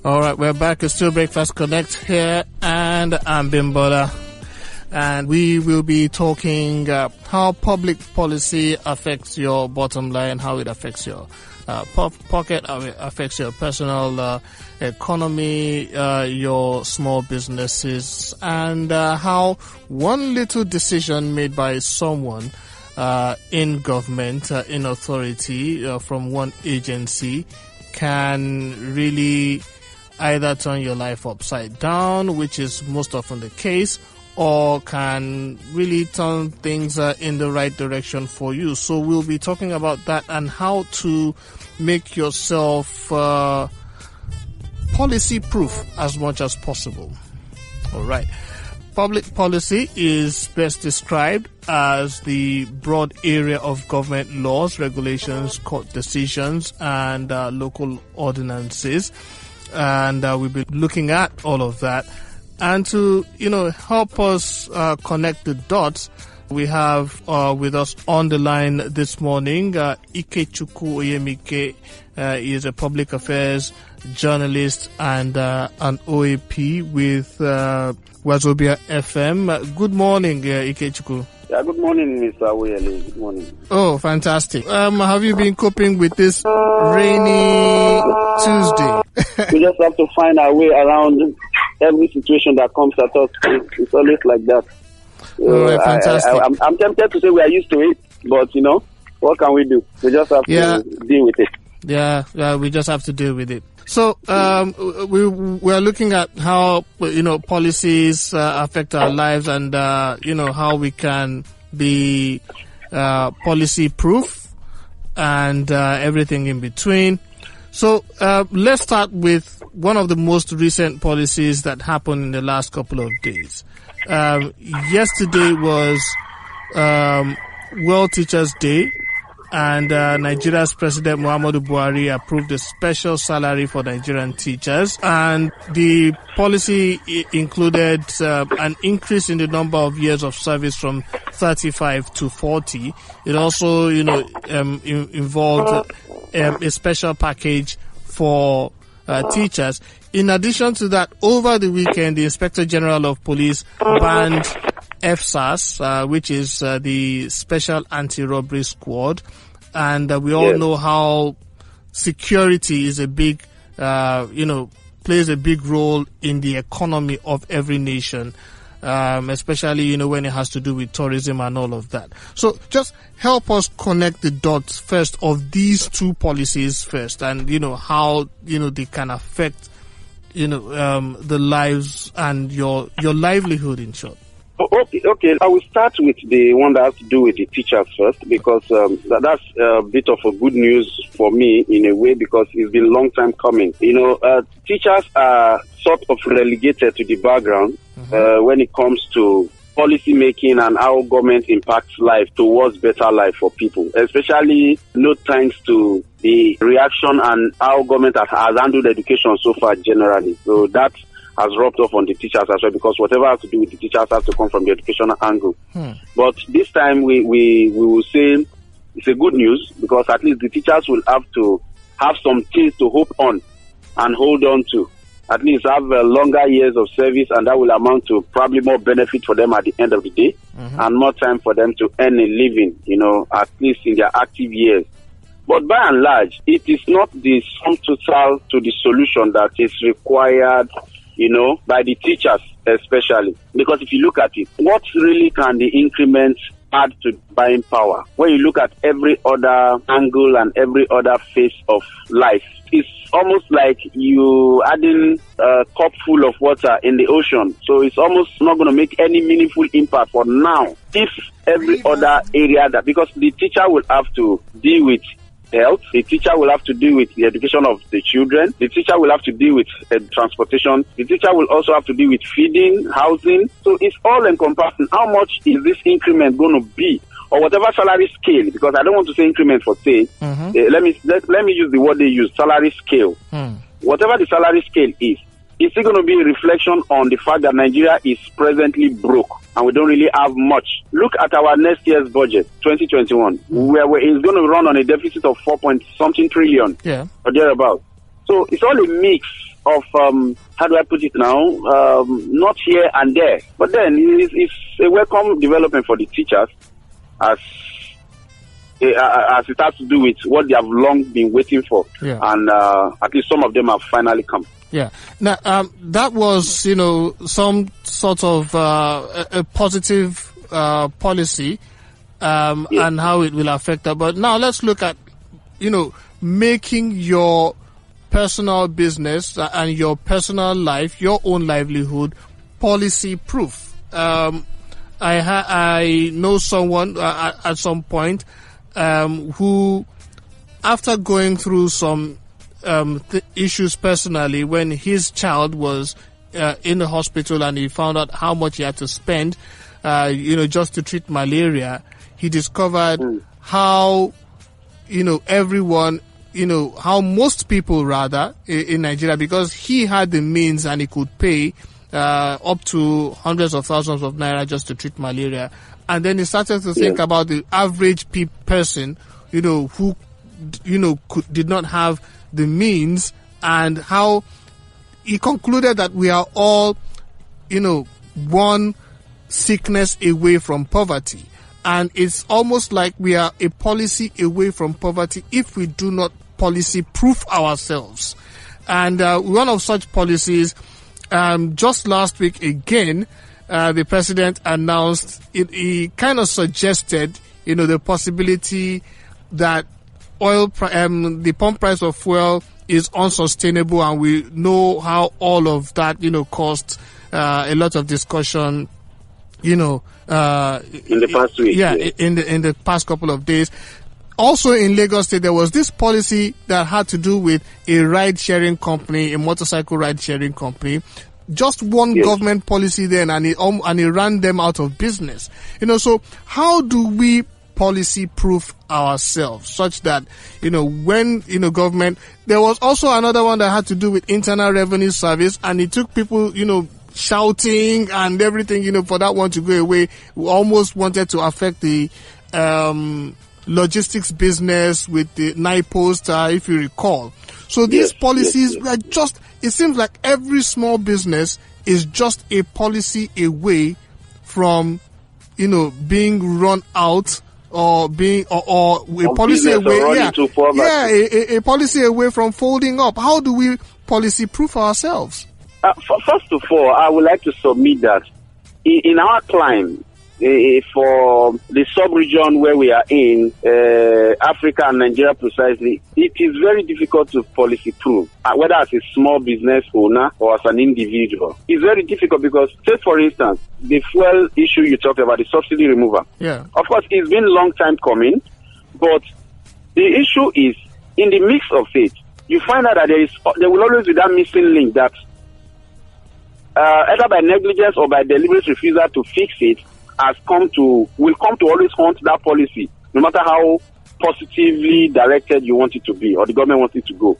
All right, we're back. It's still Breakfast Connect here, and I'm Bimbola. And we will be talking how public policy affects your bottom line, how it affects your pocket, how it affects your personal economy, your small businesses, and how one little decision made by someone in government, in authority, from one agency can really either turn your life upside down, which is most often the case, or can really turn things in the right direction for you. So we'll be talking about that and how to make yourself policy-proof as much as possible. All right. Public policy is best described as the broad area of government laws, regulations, court decisions, and local ordinances. And we'll be looking at all of that. And to, help us connect the dots, we have with us on the line this morning, Ikechukwu Oyemike. He is a public affairs journalist and an OAP with WazobiaFM. Good morning, Ikechukwu. Yeah, good morning, Mr. Oyele. Good morning. Oh, fantastic. Have you been coping with this rainy Tuesday? We just have to find our way around every situation that comes at us. It's always like that. All right, fantastic. I'm tempted to say we are used to it, but, what can we do? We just have to deal with it. Yeah, we just have to deal with it. So, we're looking at how, policies affect our lives and, how we can be policy-proof and everything in between. So, let's start with one of the most recent policies that happened in the last couple of days. Yesterday was World Teachers' Day, and Nigeria's President Muhammadu Buhari approved a special salary for Nigerian teachers, and the policy included an increase in the number of years of service from 35 to 40. It also, involved a special package for teachers. In addition to that, over the weekend, the Inspector General of Police banned FSAS, which is the Special Anti-Robbery Squad. And we all know how security is a big, plays a big role in the economy of every nation, especially, when it has to do with tourism and all of that. So just help us connect the dots first of these two policies first and, how, they can affect, the lives and your livelihood in short. Okay. I will start with the one that has to do with the teachers first, because that's a bit of a good news for me in a way, because it's been a long time coming. Teachers are sort of relegated to the background when it comes to policy making and how government impacts life towards better life for people, especially no thanks to the reaction and how government has handled education so far generally. So that has rubbed off on the teachers as well, because whatever has to do with the teachers has to come from the educational angle. But this time we will say it's a good news, because at least the teachers will have to have some things to hope on and hold on to. At least have longer years of service, and that will amount to probably more benefit for them at the end of the day, and more time for them to earn a living, at least in their active years. But by and large, it is not the sum total to the solution that is required, by the teachers especially. Because if you look at it, what really can the increment add to buying power? When you look at every other angle and every other phase of life, it's almost like you adding a cup full of water in the ocean. So it's almost not going to make any meaningful impact for now. If every other area because the teacher will have to deal with health, the teacher will have to deal with the education of the children, the teacher will have to deal with transportation, the teacher will also have to deal with feeding, housing. So it's all encompassing. How much is this increment going to be? Or whatever salary scale, because I don't want to say increment for say. Let me use the word they use, salary scale. Whatever the salary scale is, it's still going to be a reflection on the fact that Nigeria is presently broke and we don't really have much. Look at our next year's budget, 2021, where it's going to run on a deficit of 4 point something trillion or thereabout. So it's all a mix of, how do I put it now, not here and there. But then it's a welcome development for the teachers as it has to do with what they have long been waiting for. Yeah. And at least some of them have finally come. Yeah. Now, that was, some sort of a positive policy and how it will affect that. But now let's look at, making your personal business and your personal life, your own livelihood, policy proof. I know someone at some point who, after going through some issues personally, when his child was in the hospital and he found out how much he had to spend, just to treat malaria, he discovered how, everyone, how most people rather in Nigeria, because he had the means and he could pay up to hundreds of thousands of naira just to treat malaria. And then he started to think about the average person, who, did not have the means, and how he concluded that we are all, one sickness away from poverty. And it's almost like we are a policy away from poverty if we do not policy proof ourselves. And one of such policies, just last week again, the president announced, he kind of suggested, the possibility that the pump price of fuel is unsustainable, and we know how all of that, caused a lot of discussion, in the past week. Yeah, in the past couple of days. Also in Lagos State, there was this policy that had to do with a ride-sharing company, a motorcycle ride-sharing company. Just one government policy then, and it ran them out of business. So how do we policy proof ourselves such that, when, government, there was also another one that had to do with Internal Revenue Service, and it took people, shouting and everything, for that one to go away. We almost wanted to affect the, logistics business with the NIPOST, if you recall. So these policies are just, it seems like every small business is just a policy away from, being run out, or being, or a policy away, a policy away from folding up. How do we policy proof ourselves? First of all, I would like to submit that in our climb, for the sub-region where we are in, Africa and Nigeria precisely, it is very difficult to policy prove, whether as a small business owner or as an individual. It's very difficult because, say for instance, the fuel issue you talked about, the subsidy removal. Yeah. Of course, it's been a long time coming, but the issue is, in the mix of it, you find out that there will always be that missing link that either by negligence or by deliberate refusal to fix it, will come to always haunt that policy, no matter how positively directed you want it to be or the government wants it to go.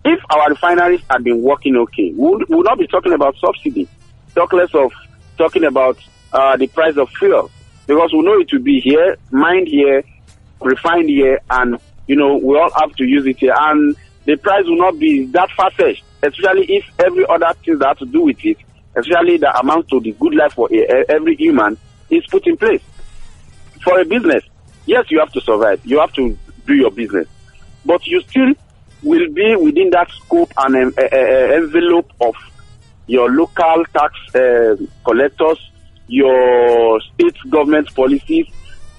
If our refineries had been working okay, we would not be talking about subsidy, talk less of talking about the price of fuel, because we know it will be here, mined here, refined here, and we all have to use it here, and the price will not be that far-fetched, especially if every other thing that has to do with it, especially that amounts to the good life for every human, is put in place. For a business, yes, you have to survive. You have to do your business. But you still will be within that scope and envelope of your local tax collectors, your state government policies.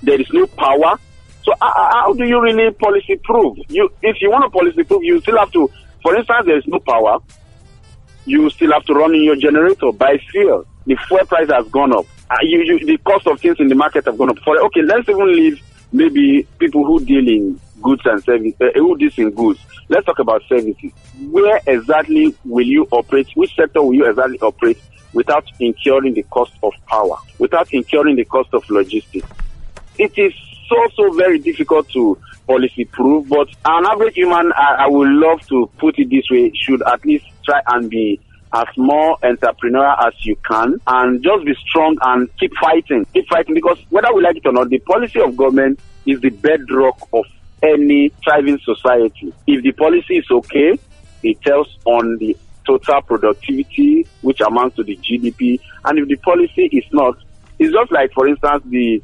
There is no power. So how do you really policy prove? If you want to policy prove, you still have to, for instance, there is no power. You still have to run in your generator, buy fuel. The fuel price has gone up. The cost of things in the market have gone up. Let's even leave maybe people who deal in goods and services, who deal in goods. Let's talk about services. Where exactly will you operate? Which sector will you exactly operate without incurring the cost of power, without incurring the cost of logistics? It is so very difficult to policy prove, but an average human, I would love to put it this way, should at least try and be as more entrepreneurial as you can, and just be strong and keep fighting, because whether we like it or not, the policy of government is the bedrock of any thriving society. If the policy is okay, it tells on the total productivity, which amounts to the GDP. And if the policy is not, it's just like, for instance, the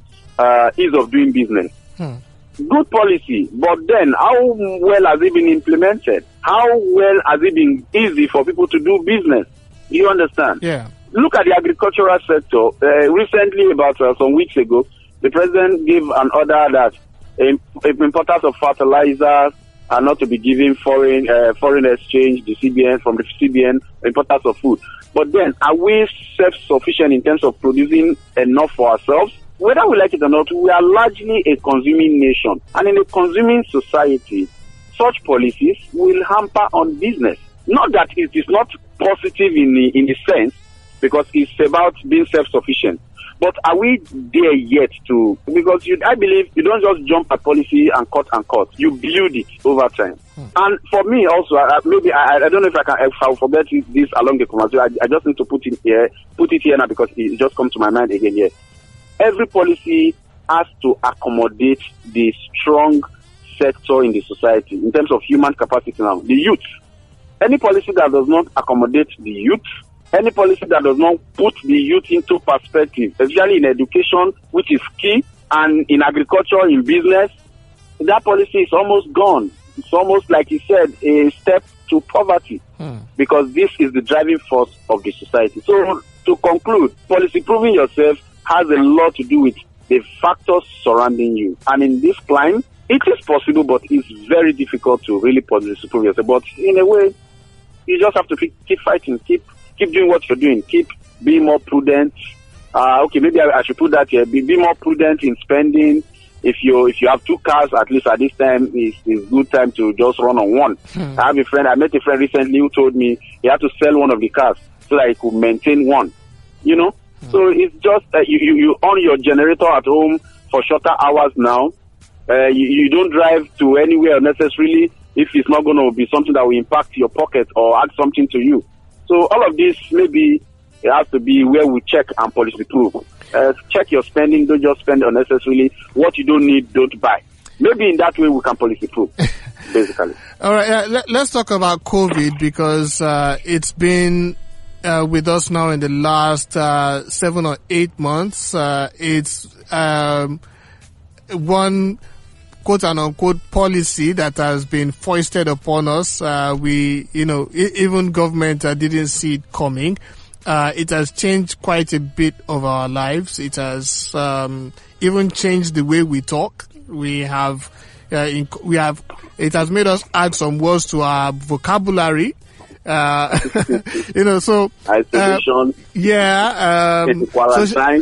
ease of doing business. Good policy, but then how well has it been implemented? How well has it been easy for people to do business? Do you understand? Yeah. Look at the agricultural sector. Recently, about some weeks ago, the president gave an order that importers of fertilizers are not to be given foreign exchange, the CBN, from the CBN, importers of food. But then, are we self-sufficient in terms of producing enough for ourselves? Whether we like it or not, we are largely a consuming nation. And in a consuming society, such policies will hamper on business. Not that it is not positive in the sense, because it's about being self-sufficient. But are we there yet to? Because I believe you don't just jump at policy and cut. You build it over time. And for me also, maybe I don't know if I'll forget this along the conversation. I just need to put it here now because it just comes to my mind again here. Every policy has to accommodate the strong sector in the society in terms of human capacity now, the youth. Any policy that does not accommodate the youth, any policy that does not put the youth into perspective, especially in education, which is key, and in agriculture, in business, that policy is almost gone. It's almost, like you said, a step to poverty, because this is the driving force of the society. So, to conclude, policy proving yourself has a lot to do with the factors surrounding you. And in this climate, it is possible, but it's very difficult to really policy prove yourself. But in a way, you just have to keep fighting, keep doing what you're doing, keep being more prudent. Okay, maybe I should put that here. Be more prudent in spending. If you have two cars, at least at this time, it's good time to just run on one. I met a friend recently who told me he had to sell one of the cars so that he could maintain one. You know? So it's just you on your generator at home for shorter hours now. You don't drive to anywhere unnecessarily if it's not going to be something that will impact your pocket or add something to you. So all of this, maybe it has to be where we check and policy prove. Check your spending. Don't just spend unnecessarily. What you don't need, don't buy. Maybe in that way we can policy prove, basically. All right. Let's talk about COVID, because it's been with us now in the last 7 or 8 months. It's one quote and unquote policy that has been foisted upon us. Even government didn't see it coming. It has changed quite a bit of our lives. It has even changed the way we talk. It has made us add some words to our vocabulary. Isolation.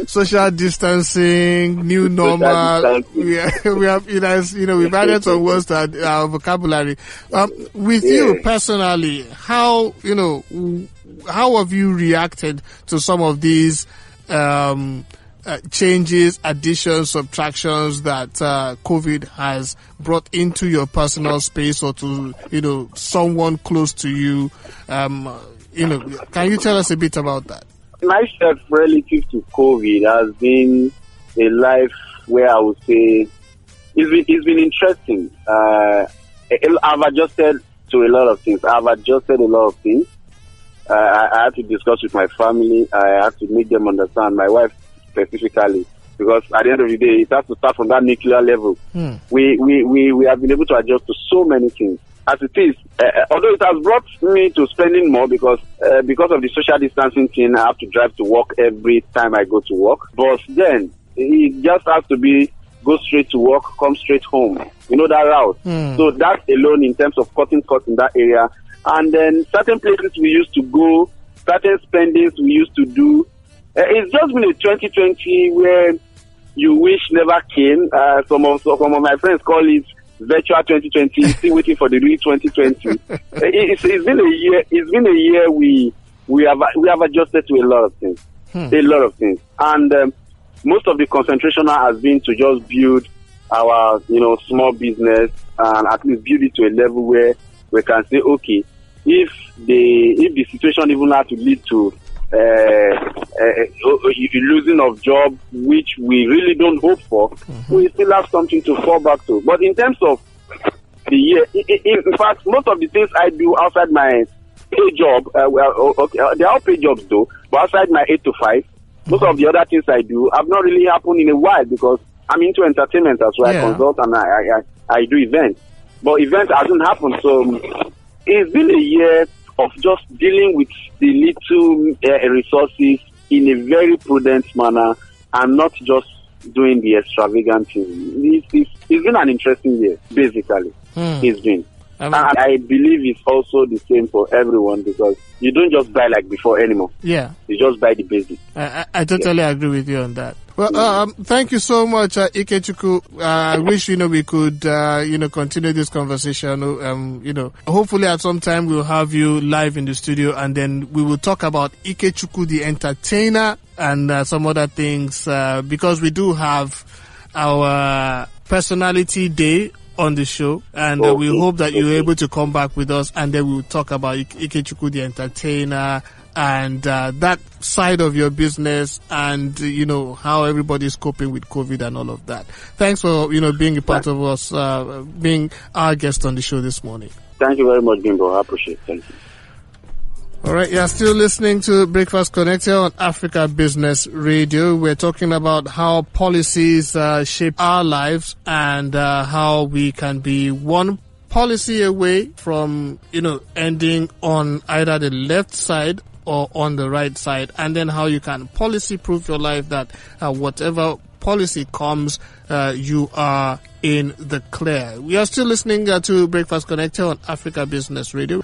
Social distancing, new normal. We have, we've added some words to our vocabulary. With you personally, how have you reacted to some of these changes, additions, subtractions that COVID has brought into your personal space or to someone close to you? Can you tell us a bit about that? Myself, relative to COVID, has been a life where I would say it's been interesting. I've adjusted to a lot of things. I had to discuss with my family. I had to make them understand, my wife specifically, because at the end of the day, it has to start from that nuclear level. We have been able to adjust to so many things. As it is, although it has brought me to spending more because of the social distancing thing, I have to drive to work every time I go to work. But then, it just has to be go straight to work, come straight home. You know that route. So that alone, in terms of cutting costs in that area. And then certain places we used to go, certain spendings we used to do. It's just been a 2020 where you wish never came. Some of my friends call it virtual 2020, still waiting for the real 2020. It's been a year. It's been a year we have adjusted to a lot of things, and most of the concentration has been to just build our small business and at least build it to a level where we can say, okay, if the situation even had to lead to losing of job, which we really don't hope for, we still have something to fall back to. But in terms of the year, in fact, most of the things I do outside my pay job. They are all pay jobs though. But outside my 8 to 5, most of the other things I do have not really happened in a while because I'm into entertainment as well. I consult and I do events. But events hasn't happened. So it's been a year of just dealing with the little resources in a very prudent manner and not just doing the extravagant thing. It's been an interesting year, basically. It's been. And I believe it's also the same for everyone because you don't just buy like before anymore. Yeah. You just buy the basics. I totally agree with you on that. Well, thank you so much, Ikechukwu. I wish, we could, continue this conversation. Hopefully at some time we'll have you live in the studio and then we will talk about Ikechukwu the entertainer and some other things because we do have our personality day on the show, and we hope that you're able to come back with us, and then we'll talk about Ikechukwu the entertainer and that side of your business, and how everybody's coping with COVID and all of that. Thanks for being a part of us, being our guest on the show this morning. Thank you very much, Bimbo. I appreciate it. Thank you. All right, you're still listening to Breakfast Connected on Africa Business Radio. We're talking about how policies shape our lives and how we can be one policy away from, ending on either the left side or on the right side, and then how you can policy-proof your life that whatever policy comes, you are in the clear. We are still listening to Breakfast Connected on Africa Business Radio.